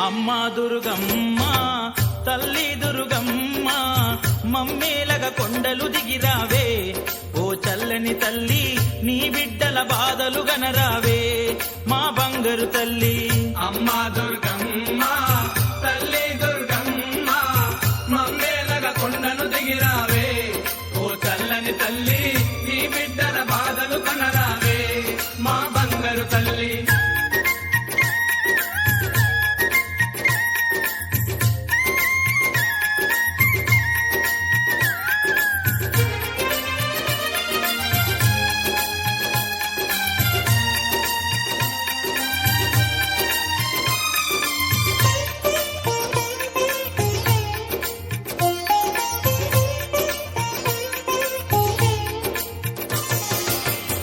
అమ్మా దుర్గమ్మ తల్లి దుర్గమ్మ మమ్మేలగా కొండలు దిగిరావే ఓ చల్లని తల్లి నీ బిడ్డల బాధలు గనరావే మా బంగారు తల్లి అమ్మా దుర్గమ్మ తల్లి దుర్గమ్మ మమ్మేలగా కొండను దిగిరావే ఓ చల్లని తల్లి నీ బిడ్డల బాధలు కనరావే మా బంగారు తల్లి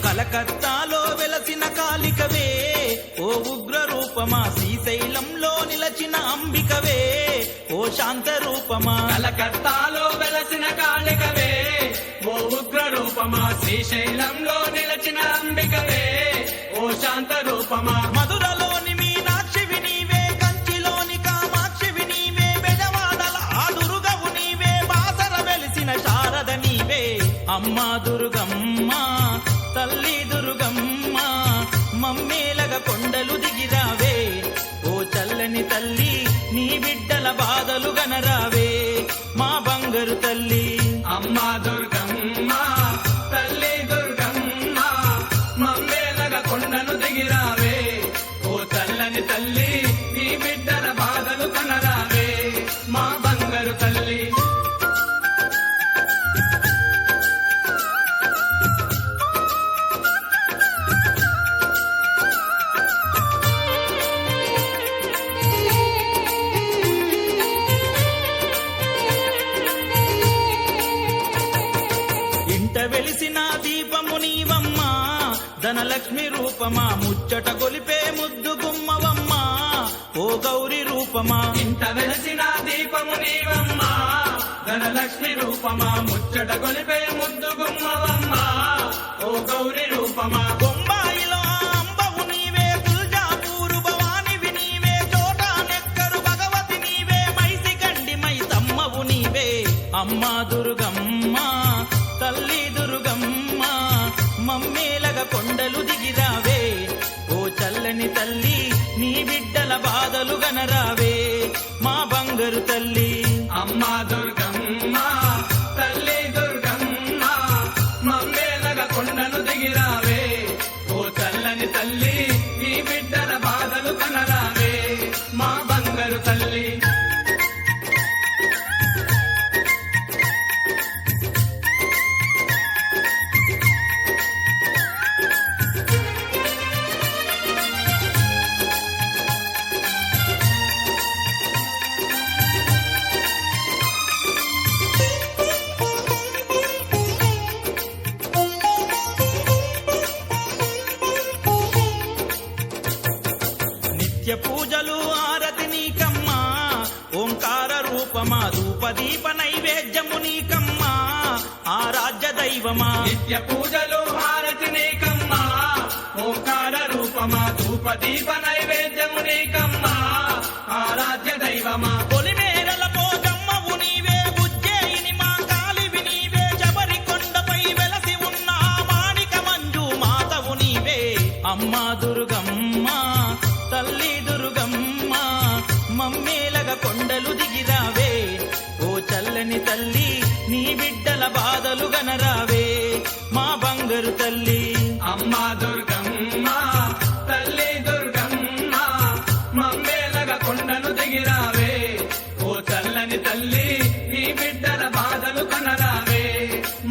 కలకత్తాలో వెలసిన కాళికవే ఓ ఉగ్ర రూపమా శ్రీశైలంలో నిలచిన అంబికవే ఓ శాంత రూపమా కలకత్తాలో వెలసిన కాళికవే ఓ ఉగ్ర రూపమా శ్రీశైలంలో నిలచిన అంబికవే ఓ శాంత రూపమా మధురలోని మీనాక్షివి నీవే కంచిలోని కామాక్షివి నీవే బెజవాడల ఆ దుర్గవు నీవే బాసర వెలిసిన శారద నీవే అమ్మా దుర్గమ్మ తల్లి దుర్గమ్మ మమ్మేలగా కొండలు దిగిరావే ఓ చల్లని తల్లి నీ బిడ్డల బాధలు గనరావే మా బంగారు తల్లి అమ్మా దుర్గమ్మ తల్లి దుర్గమ్మ మమ్మేలగా కొండను దిగిరావే ఓ చల్లని తల్లి నీ బిడ్డల బాధలు కనరావే మా బంగారు తల్లి వెలిసిన దీపము నీవమ్మా ధనలక్ష్మి రూపమా ముచ్చట గొలిపే ముద్దు గుమ్మవమ్మా ఓ గౌరి రూపమా ఇంత వెలసిన దీపము నీవమ్మా ధనలక్ష్మి రూపమా ముచ్చట గొలిపే ముద్దు గుమ్మవమ్మా ఓ గౌరి రూపమా బొంబాయిలో అంబవు నీవే తుల్జాపూరు భవానివి నీవే చోటా నెక్కరు భగవతి నీవే మైసి గండి మై తమ్మవు నీవే అమ్మా దుర్గమ్మ తల్లి దుర్గమ్మ మమ్మేలగా కొండలు దిగిరావే ఓ చల్లని తల్లి నీ బిడ్డల బాధలు గనరావే మా బంగారు తల్లి అమ్మా దుర్గమ్మ తల్లి దుర్గమ్మ మమ్మేలగా కొండను దిగిరావే ఓ చల్లని తల్లి నీ బిడ్డల బాధలు కనరావే మా బంగారు తల్లి నిత్య పూజలు ఆరతి నీకమ్మా ఓంకార రూపమా ధూపదీప నైవేద్యము నీకమ్మా ఆరాధ్య దైవమా నిత్య పూజలు హారతి నీకమ్మా ఓంకార రూపమా ధూప దీప నైవేద్యము నీకమ్మా ఆరాధ్య దైవమా పొలిమేరల పోచమ్మవు నీవే ఉజ్జయిని మా కాలివి నీవే జబరి కొండపై వెలసి ఉన్న మాణిక మంజు మాతవు నీవే అమ్మా దుర్గమ్మ తల్లి దుర్గమ్మ మమ్మేలగ కొండలు దిగిరావే ఓ చల్లని తల్లి నీ బిడ్డల బాధలు గనరావే మా బంగారు తల్లి అమ్మా దుర్గమ్మ తల్లి దుర్గమ్మ మమ్మేలగ కొండను దిగిరావే ఓ చల్లని తల్లి ఈ బిడ్డల బాధలు కనరావే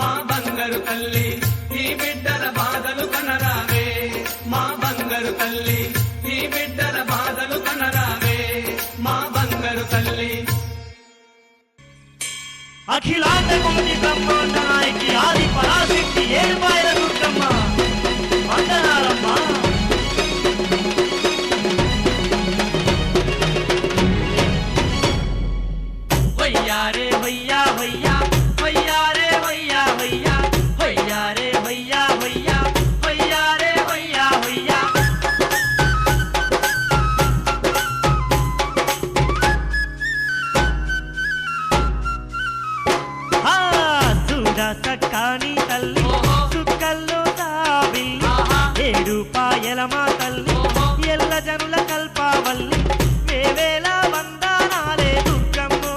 మా బంగారు తల్లి ఈ బిడ్డల బాధలు కనరావే మా బంగారు తల్లి ఈ బిడ్డల బాధలు కనరావే మా బంగారు తల్లి అఖిలాండ కోటి బ్రహ్మాండ నాయకి ఆది పరాశక్తి ఏడుపాయల దుర్గమ్మ వందనాలమ్మ వయ్యారే వయ్యా వయ్యా వయ్యారే వయ్యా వయ్యా వయ్యారే వయ్యా వయ్యా వయ్యారే వయ్యా వయ్యా సుధా సక్కాని తల్లి సుక్కల్లో తాబిల్లి ఏడుపాయల మా తల్లి ఎల్ల జనుల కల్పావల్లి వేవేల వందనాలే దుర్గమ్మో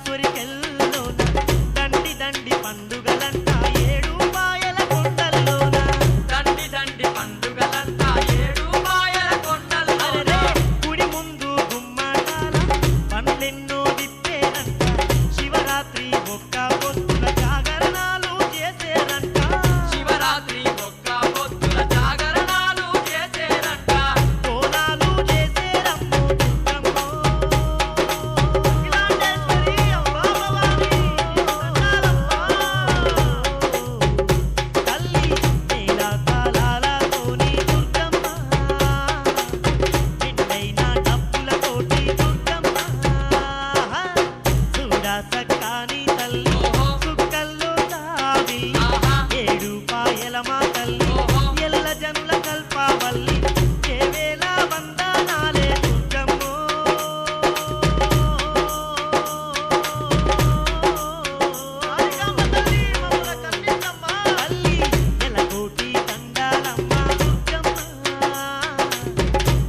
సొరికెల్లోన దండి దండి పండుగలంట ఏడు పాయల కొండల్లోన దండి దండి పండుగలంతా ఏడు మాయల కొండల్లో అరెరే గుడి ముందు గుమ్మటాల పండ్లెన్నో విప్పేరంట శివరాత్రి ఒక్క పొద్దుల జాగరణాలు చేసేరంట శివరాత్రి ఒక్క పొద్దుల జాగరణాలు చేసేరంట కోలాలు చేసేరమ్మో దుర్గమ్మో ఇలాంటేశ్వరి అమ్మా భవాని దండాలమ్మా తల్లి నీలా తాళాలతోని దుర్గమ్మ నిండైన డప్పులతోటి దుర్గమ్మ చూడా సక్కాని తల్లి సుక్కల్లో తావి ఏడు పాయల మా తల్లి ఎల్ల జనుల కల్పావల్లి ఏవేళ వందనాలే దుర్గమ్మో ఆరికమ్మ తల్లి మమ్మల కన్నిందమ్మ తల్లి ఎలకోటి దండాలమ్మ దుర్గమ్మ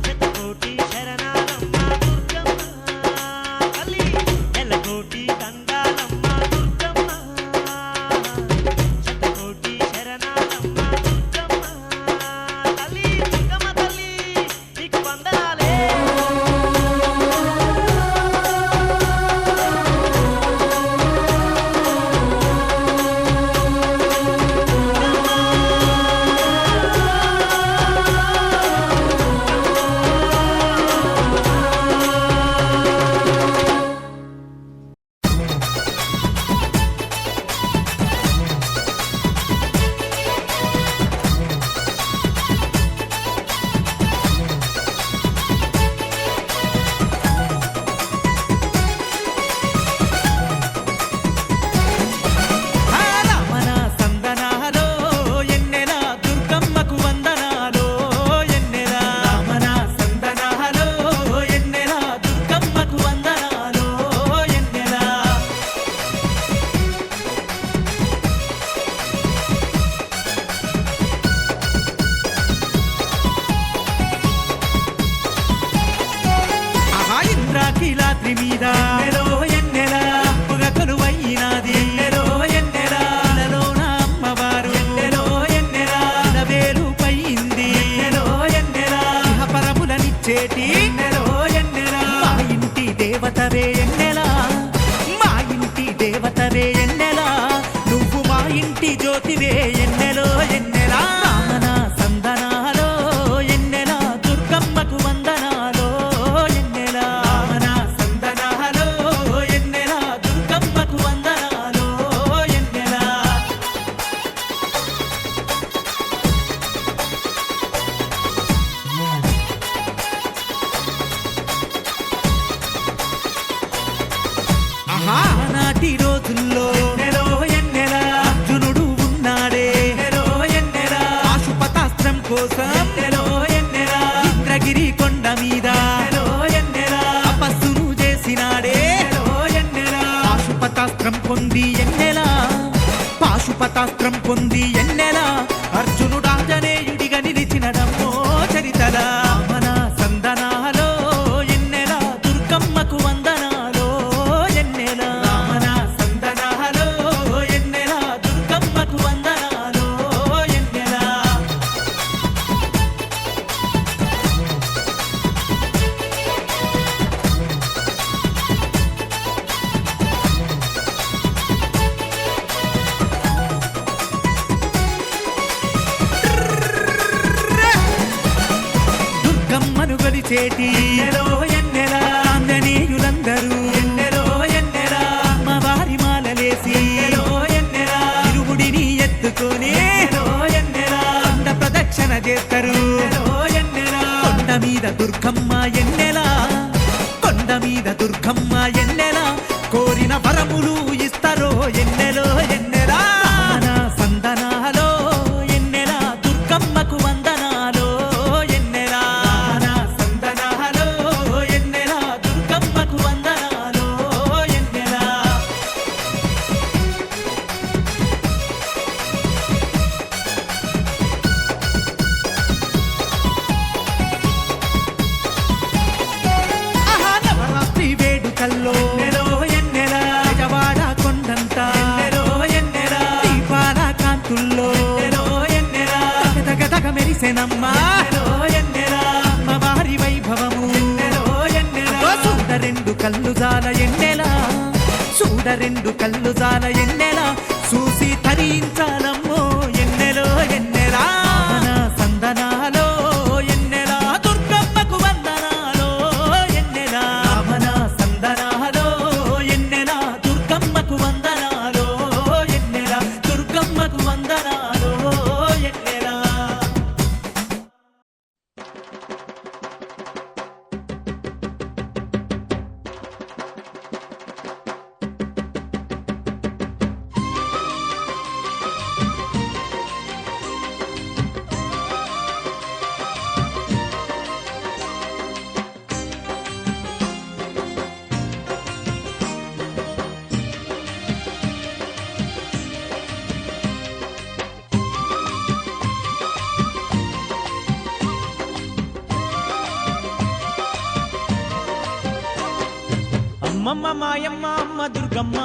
శతకోటి శరణాలమ్మ దుర్గమ్మ తల్లి ఎలకోటి దండాలమ్మ దుర్గమ్మ శతకోటి శరణాలమ్మ దుర్గమ్మ తల్లి దుర్గమ్మ తల్లి నీకు వందనాలే రామన సందనాలో ఎన్నెలా దుర్గమ్మకు వందనాలో ఎన్నెలా రామన సందనాలో ఎన్నెలా దుర్గమ్మకు వందనాలో ఎన్నెలా ఆహా ఇంద్రాకిలాద్రి మీద ఎన్నెలా పుగ కొలువైనాది ఎన్నెలోన అమ్మవారు ఎన్నెలా వేలు పైంది పరములనిచ్చేటి మా ఇంటి దేవతవే ఎన్నెలా మా ఇంటి దేవతవే ఎన్నెలా నువ్వు మా ఇంటి జ్యోతివే ఎన్నెలో ఎన్నెలా రామన సందనాలో ఎన్నెలా దుర్గమ్మకు వందనాలో ఎన్నెలా రామన సందనాలో ఎన్నెలా దుర్గమ్మకు వందనాలో ఎన్నెలా ఆనాటి రోజుల్లో ఎన్నెలా అర్జునుడు ఉన్నాడే ఎన్నెలా పాశుపతాస్త్రం కోసం ఎన్నెలా ఇంద్రగిరి కొండ మీద ఎన్నెలా తపస్సును చేసినాడే ఎన్నెలా పాశుపతాస్త్రం పొంది ఎన్నెలా పాశుపతాస్త్రం పొంది ఎన్నెలా అర్జునుడు ఆంజనేయుడిగా నిలిచినడమ్మో చరితలా మన సందనాలో ఎన్నెలా దుర్గమ్మకు వందనాలో ఎన్నెలా మన సందనాలో ఎన్నెలా దుర్గమ్మకు వందనాలో ఎన్నెలా దుర్గమ్మను గొలిచేటి ఎన్నెలా ఆంజనేయులందరూ ఎన్నెలా అమ్మవారి మాలలేసి ఎన్నెలా ఇరుముడిని ఎత్తుకొని కొండ ప్రదక్షిణ చేస్తారు కొండ మీద దుర్గమ్మ ఎన్నెలా కొండ మీద దుర్గమ్మ ఎన్నెలా కోరిన వరములు ఇస్తారో ఎన్నెలో ఎన్నెలా మన సందనాలో ఎన్నెలా దుర్గమ్మకు వందనాలో ఎన్నెలా మన సందనాలో ఎన్నెలా దుర్గమ్మకు వందనాలో ఎన్నెలా ఆహా నవరాత్రి వేడుకల్లో ఎన్నెలా వెలసెనమ్మా అమ్మవారి వైభవము చూడ రెండు కళ్ళు జాల ఎన్నెలా చూడ రెండు కళ్ళు జాల ఎన్నెలా చూసి తరించాలమ్మో ఎన్నెలో ఎన్నెలా సందనాలో ఎన్నెలా దుర్గమ్మకు వందనాలో ఎన్నెలా మన సందనాలో ఎన్నెలా దుర్గమ్మకు వందనాలో ఎన్నెలా దుర్గమ్మకు వందనాలో ఎన్నెలా. అమ్మమ్మ మాయమ్మ అమ్మ దుర్గమ్మ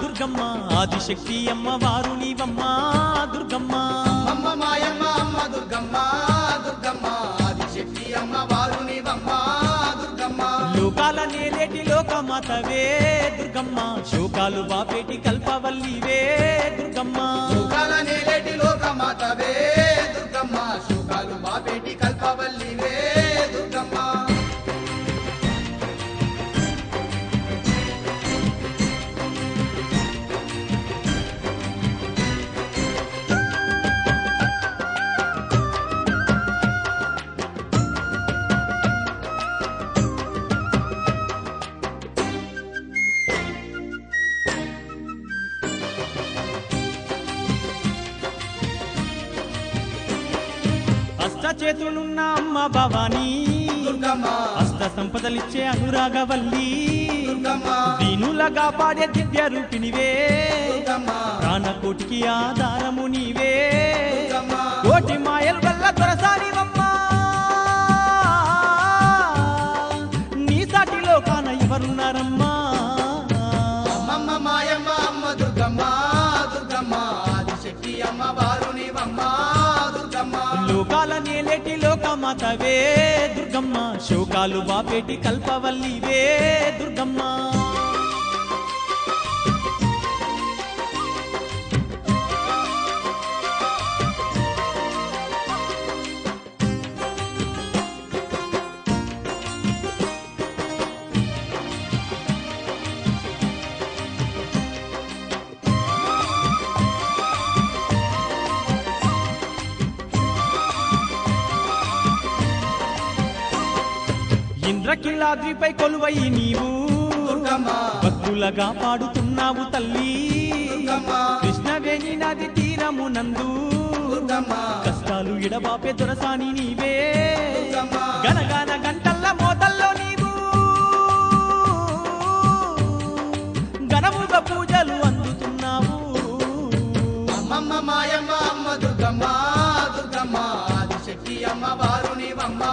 దుర్గమ్మ ఆదిశక్తి అమ్మ వారు నీవమ్మ దుర్గమ్మ. అమ్మ మాయమ్మ అమ్మ దుర్గమ్మ దుర్గమ్మ ఆదిశక్తి అమ్మ వారు నీవమ్మ దుర్గమ్మ. లోకాల నేలేటి లోకమాతవే దుర్గమ్మ శోకాలు బాపేటి కల్పవల్లివే దుర్గమ్మ. శోకాల నేలేటి లోకమాతవే దుర్గమ్మ శోకాలు బాపేటి కల్పవల్లివే దుర్గమ్మ. చేతులున్న అమ్మ భవానీ దుర్గమ్మ అష్ట సంపదలిచ్చే అనురాగవల్లి దుర్గమ్మ దీనులగా పాడే దివ్య రూపినివే దుర్గమ్మ ప్రాణకోటికి ఆధారము నీవే దుర్గమ్మ. కోటి మాయల వల్ల దొరసానివమ్మా నీ సాటిలో కాన ఎవరున్నారమ్మా. అమ్మమ్మ మాయమ్మ అమ్మ దుర్గమ్మ దుర్గమ్మ ఆదిశక్తి అమ్మ వారు నీవమ్మ దుర్గమ్మ. లోకాల నేలేటి లోకమాతవే దుర్గమ్మ శోకాలు బాపేటి కల్పవల్లివే దుర్గమ్మ. ఇంద్రకిలాద్రిపై కొలువై నీవు దుర్గమ్మ భక్తులగా పాడుతున్నావు తల్లి దుర్గమ్మ కృష్ణవేణి నది తీరమునందు దుర్గమ్మ కష్టాలు ఎడబాపే దొరసాని నీవే దుర్గమ్మ. గనగాన గంటల్ల మోతల్లో నీవు ఘనముగా పూజలు అందుతున్నావు. అమ్మమ్మ మాయమ్మ అమ్మ దుర్గమ్మ దుర్గమ్మ ఆదిశక్తి అమ్మ వారు నీవమ్మ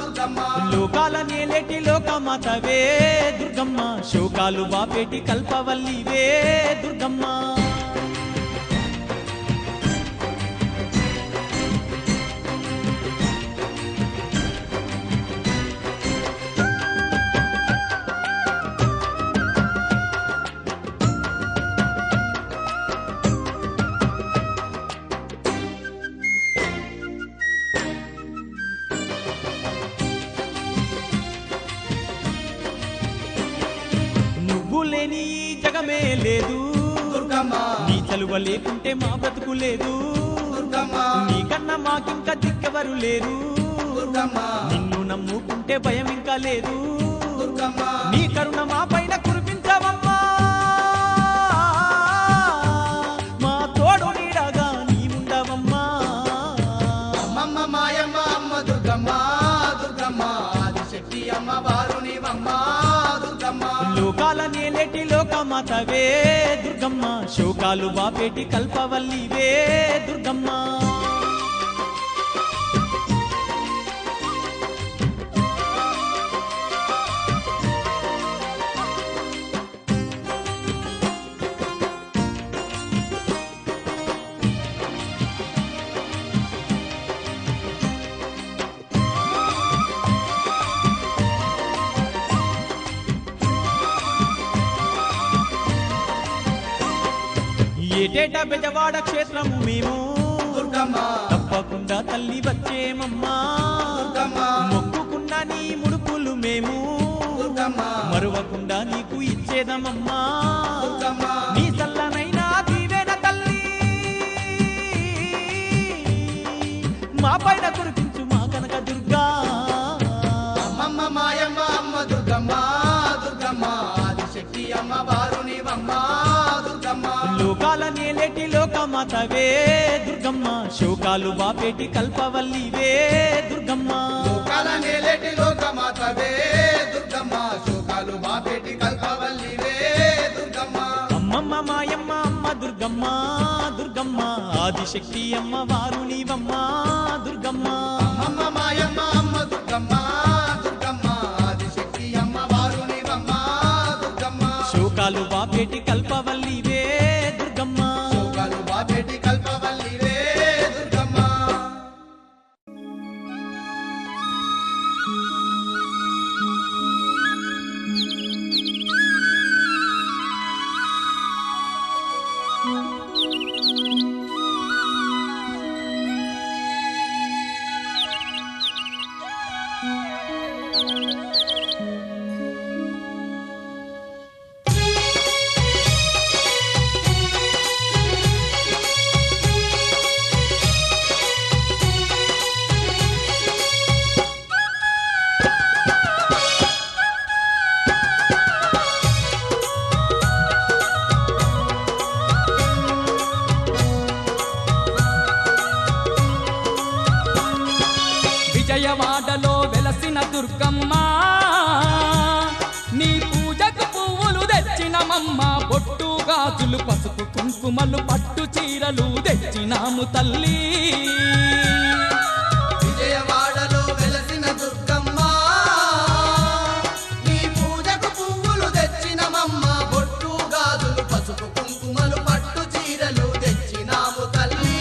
దుర్గమ్మ. లోకాల నేలేటి లోకమాతవే దుర్గమ్మ శోకాలు బాపేటి కల్పవల్లివే దుర్గమ్మ. నువ్వు లేని ఈ జగమే లేదు దుర్గమ్మ నీ చలువ లేకుంటే మా బ్రతుకు లేదు. దుర్గమ్మ నీకన్నా మాకింకా దిక్కెవరు లేరు. దుర్గమ్మ నిన్ను నమ్ముకుంటే భయం ఇంకా లేదు. దుర్గమ్మ నీ కరుణ మా పైన కురిపించవమ్మా మా తోడు నీడగా నీవుండవమ్మా. అమ్మమ్మ మాయమ్మ అమ్మ దుర్గమ్మ దుర్గమ్మ ఆదిశక్తి అమ్మ వారు నీవమ్మ దుర్గమ్మ. లోకాల నేలేటి లోకమాతవే దుర్గమ్మ శోకాలు బాపేటి కల్పవల్లివే దుర్గమ్మ. ఏటేటా బెజవాడ క్షేత్రము మేము దుర్గమ్మ తప్పకుండా తల్లి వచ్చేమమ్మా దుర్గమ్మ మొక్కుకున్న నీ ముడుపులు మేము దుర్గమ్మ మరువకుండా నీకు ఇచ్చేదమమ్మా దుర్గమ్మ నీ చల్లనైనా దీవెన తల్లి మా పైన కురిపించు మా కనక దుర్గా అమ్మమ్మ మాయమ్మ అమ్మ దుర్గమ్మ దుర్గమ్మ ఆదిశక్తి అమ్మ వారునివమ్మ దుర్గమ్మ లోకాల నేలేటి లోకమాతవే దుర్గమ్మ శోకాలు బాపేటి కల్పవల్లివే దుర్గమ్మ లోకాల నేలేటి లోకమాతవే దుర్గమ్మ శోకాలు బాపేటి కల్పవల్లివే దుర్గమ్మ అమ్మమ్మ మాయమ్మ అమ్మ దుర్గమ్మ దుర్గమ్మ ఆదిశక్తి అమ్మ వారునివమ్మ దుర్గమ్మ అమ్మమ్మ మాయమ్మ అమ్మ దుర్గమ్మ దుర్గమ్మ ఆదిశక్తి అమ్మ వారునివమ్మ దుర్గమ్మ శోకాలు బాపేటి కల్పవల్లివే దుర్గమ్మ శోకాలు బాపేటి కల్పవల్లివే దుర్గమ్మ విజయవాడలో వెలసిన దుర్గమ్మ నీ పూజకు పువ్వులు తెచ్చినమమ్మ బొట్టు గాజులు పసుపు కుంకుమలు పట్టు చీరలు తెచ్చినాము తల్లి విజయవాడలో వెలసిన దుర్గమ్మ నీ పూజకు పువ్వులు తెచ్చినమమ్మ బొట్టు గాజులు పసుపు కుంకుమలు పట్టు చీరలు తెచ్చినాము తల్లి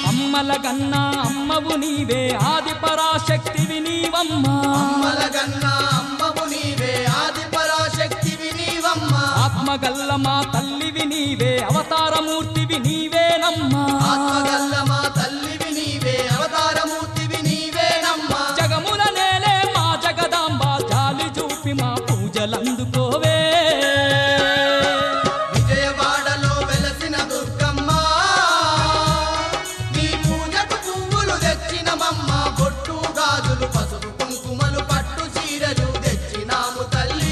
అమ్మల గన్నా అమ్మవు నీవే ఆది పరాశక్తివి నీవమ్మా అమ్మలగన్న అమ్మవు నీవే ఆది పరాశక్తివి నీవమ్మ ఆత్మగల్ల మా తల్లివి నీవే అవతారమూర్తివి నీవేనమ్మా ఆత్మగల్ల మా తల్లివి నీవే అవతారమూర్తివి నీవేనమ్మ జగముల నేలే మా జగదాంబ జాలి చూపి మా పూజలందుకోవే విజయవాడలో వెలసిన దుర్గమ్మ నీ పూజకు పువ్వులు తెచ్చినమమ్మ బొట్టు గాజులు పసుపు కుంకుమలు పట్టు చీరలు తెచ్చినాము తల్లి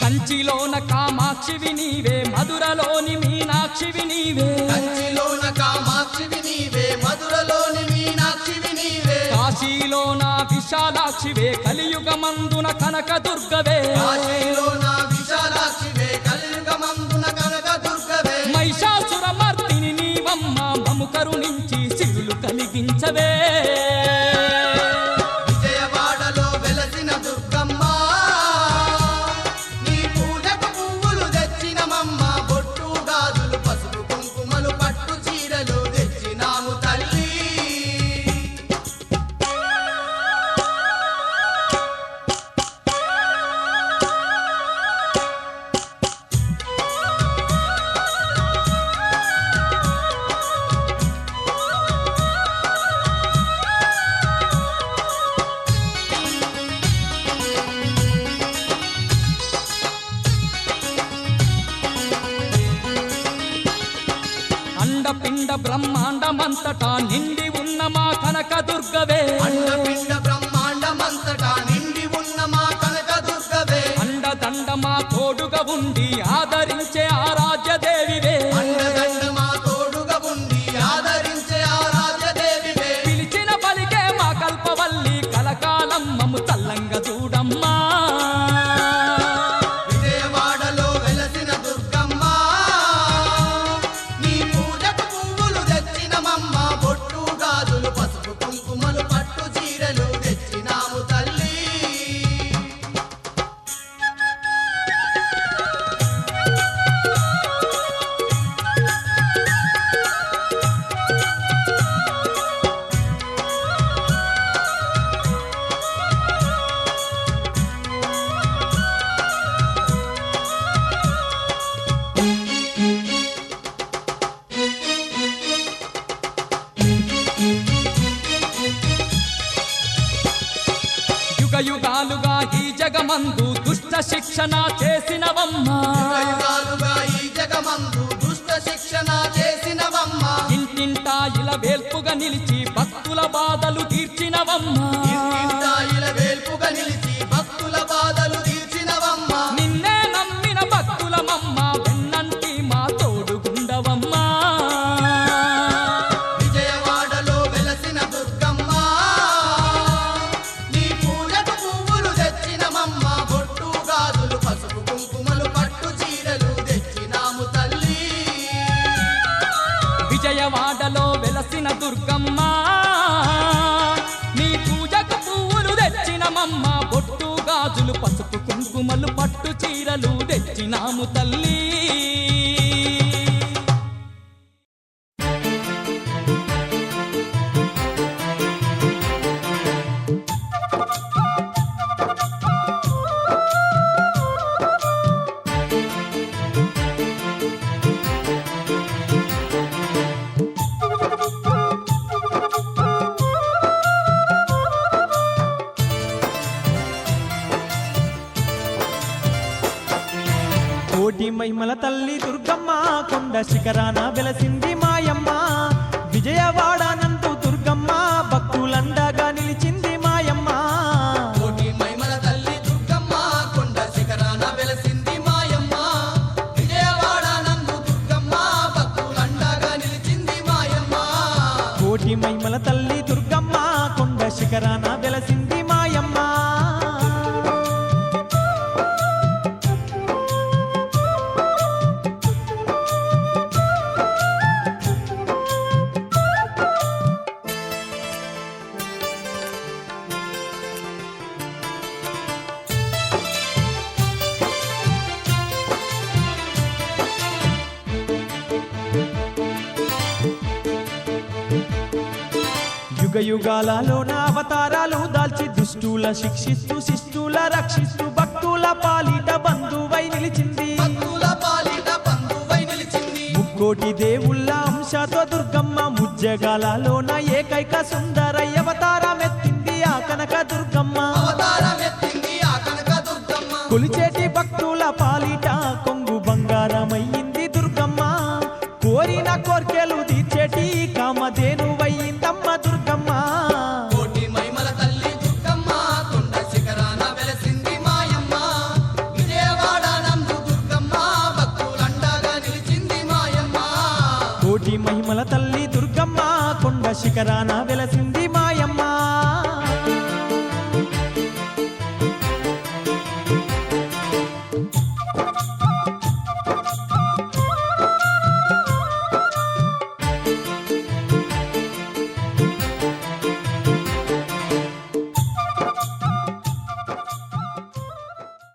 కంచిలోన కామాక్షివి నీవే మధురలోని మీనాక్షివి నీవే కంచిలోన కామాక్షివి నీవే మధురలోని మీనాక్షివి నీవే కాశీలోన విశాలాక్షివే కలియుగమందున కనక దుర్గవే కాశీలోన విశాలాక్షివే కలియుగమందున కనక దుర్గవే మహిషాసుర మర్దిని నీవమ్మ మము కరుణించి సిరులు కలిగించవే విజయవాడలో వెలసిన దుర్గమ్మ నీ పూజకు పువ్వులు తెచ్చినమమ్మ బొట్టు గాజులు పసుపు కుంకుమలు పట్టు చీరలు తెచ్చినాము తల్లి బ్రహ్మాండమంతటా నిండి ఉన్న మా కనకదుర్గవే అండపిండ బ్రహ్మాండమంతటా నిండి ఉన్న మా కనకదుర్గవే అండదండ మా తోడుగా ఉండి ఆదరించే ఆరాధ్యదేవివే అండదండ మా తోడుగా ఉండి ఆదరించే ఆరాధ్యదేవివే పిలిచిన పలికే మా కల్పవల్లి కలకాలం మము చల్లంగా చూడమ్మా విజయవాడలో వెలసిన దుర్గమ్మ నీ పూజకు పువ్వులు తెచ్చినమమ్మ బొట్టు గాజులు పసుపు కుంకుమలు పట్టు చీరలు తెచ్చినాము తల్లి యుగ యుగాలుగా ఈ జగమందు దుష్ట శిక్షణ చేసినవమ్మా యుగాలుగా ఈ జగమందు దుష్ట శిక్షణ చేసినవమ్మ ఇంటింటా ఇలా వేల్పుగా నిలిచి భక్తుల బాధలు తీర్చినవమ్మా ఇంటింటాయిల వేల్పుగా నిలిచి భక్తుల బాధలు తీర్చినవమ్మ నిన్నే నమ్మిన భక్తులమమ్మ వెన్నంటి మా తోడుగుండవమ్మా విజయవాడలో వెలసిన దుర్గమ్మ నీ పూజకు పువ్వులు తెచ్చినమమ్మ బొట్టు గాజులు పసుపు కుంకుమలు పట్టు చీరలు తెచ్చినాము తల్లి విజయవాడలో వెలసిన దుర్గమ్మ నీ పూజకు పువ్వులు తెచ్చినమమ్మ బొట్టు గాజులు పసుపు కుంకుమలు పట్టు చీరలు తెచ్చినాము తల్లి కోటి మహిమల తల్లి దుర్గమ్మ కొండ శిఖరాన వెలసింది మాయమ్మ విజయవాడ నందు దుర్గమ్మ భక్తులండగా నిలిచింది మాయమ్మ కోటి మహిమల తల్లి దుర్గమ్మ కొండ శిఖరాన వెలసింది మాయమ్మ విజయవాడ నందు దుర్గమ్మ భక్తులండగా నిలిచింది మాయమ్మ కోటి మహిమల తల్లి దుర్గమ్మ కొండ శిఖరాన వెలసింది మాయమ్మ యుగ యుగాలలోన అవతారాలు దాల్చి దుష్టుల శిక్షిస్తూ శిష్టుల రక్షిస్తూ భక్తుల పాలిట బంధువై నిలిచింది భక్తుల పాలిట బంధువై నిలిచింది ముక్కోటి దేవుళ్ళ అంశతో దుర్గమ్మ ముజ్జగాలలోన ఏకైక సుందర అవతారమెత్తింది ఆ కనక దుర్గమ్మ అవతారమెత్తింది ఆ కనక దుర్గమ్మ కొలిచేటి భక్తుల పాలిట కొంగు బంగారమయ్యింది దుర్గమ్మ కోరిన కోర్కెలు తీర్చేటి కామధేనువయ్యిందమ్మ దుర్గమ్మ కోటి మహిమల తల్లి దుర్గమ్మ కొండ శిఖరాన వెలసింది మాయమ్మ విజయవాడ నందు దుర్గమ్మ భక్తులండగా నిలిచింది మాయమ్మ కోటి మహిమల తల్లి దుర్గమ్మ కొండ శిఖరాన వెలసింది